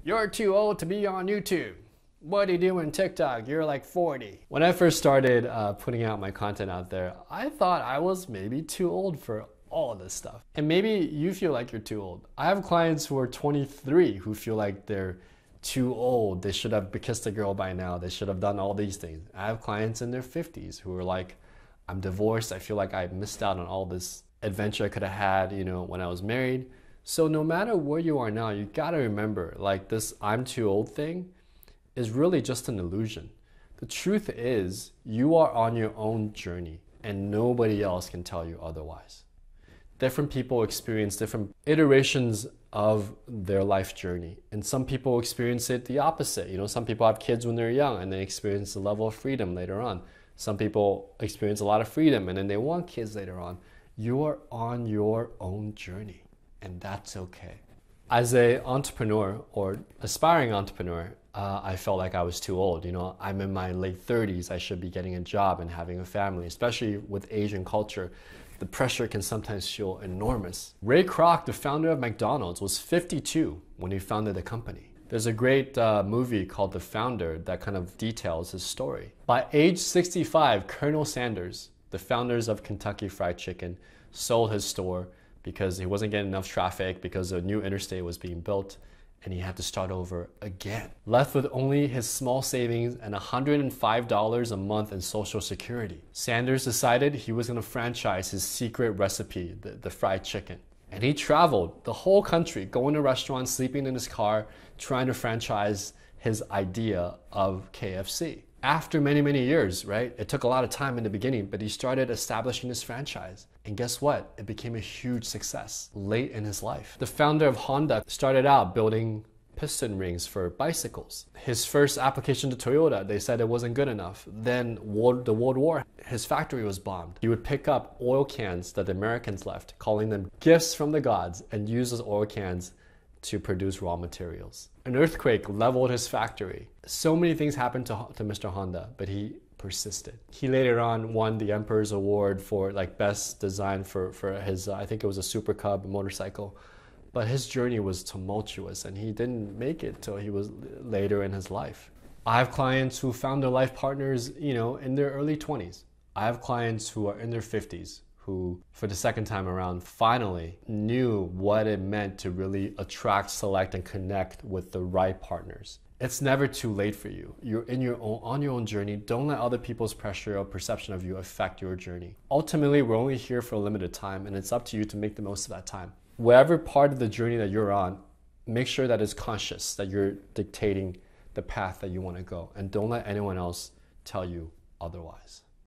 You're too old to be on YouTube. What are you doing TikTok? You're like 40. When I first started putting out my content out there, I thought I was maybe too old for all of this stuff. And maybe you feel like you're too old. I have clients who are 23 who feel like they're too old. They should have kissed a girl by now. They should have done all these things. I have clients in their 50s who are like, I'm divorced. I feel like I missed out on all this adventure I could have had, when I was married. So no matter where you are now, you gotta remember, like, this I'm too old thing is really just an illusion. The truth is, you are on your own journey and nobody else can tell you otherwise. Different people experience different iterations of their life journey. And some people experience it the opposite. Some people have kids when they're young and they experience a level of freedom later on. Some people experience a lot of freedom and then they want kids later on. You are on your own journey, and that's okay. As an entrepreneur or aspiring entrepreneur, I felt like I was too old. I'm in my late 30s. I should be getting a job and having a family, especially with Asian culture. The pressure can sometimes feel enormous. Ray Kroc, the founder of McDonald's, was 52 when he founded the company. There's a great movie called The Founder that kind of details his story. By age 65, Colonel Sanders, the founders of Kentucky Fried Chicken, sold his store because he wasn't getting enough traffic because a new interstate was being built and he had to start over again. Left with only his small savings and $105 a month in Social Security. Sanders decided he was going to franchise his secret recipe, the fried chicken. And he traveled the whole country, going to restaurants, sleeping in his car, trying to franchise his idea of KFC. After many, many years, right? It took a lot of time in the beginning, but he started establishing his franchise. And guess what? It became a huge success late in his life. The founder of Honda started out building piston rings for bicycles. His first application to Toyota, they said it wasn't good enough. Then the World War, his factory was bombed. He would pick up oil cans that the Americans left, calling them gifts from the gods, and use those oil cans to produce raw materials. An earthquake leveled his factory. So many things happened to Mr. Honda, but he persisted. He later on won the Emperor's Award for best design for his, I think it was a Super Cub motorcycle. But his journey was tumultuous and he didn't make it till he was later in his life. I have clients who found their life partners, in their early 20s. I have clients who are in their 50s who, for the second time around, finally knew what it meant to really attract, select, and connect with the right partners. It's never too late for you. You're on your own journey. Don't let other people's pressure or perception of you affect your journey. Ultimately, we're only here for a limited time, and it's up to you to make the most of that time. Whatever part of the journey that you're on, make sure that it's conscious, that you're dictating the path that you want to go, and don't let anyone else tell you otherwise.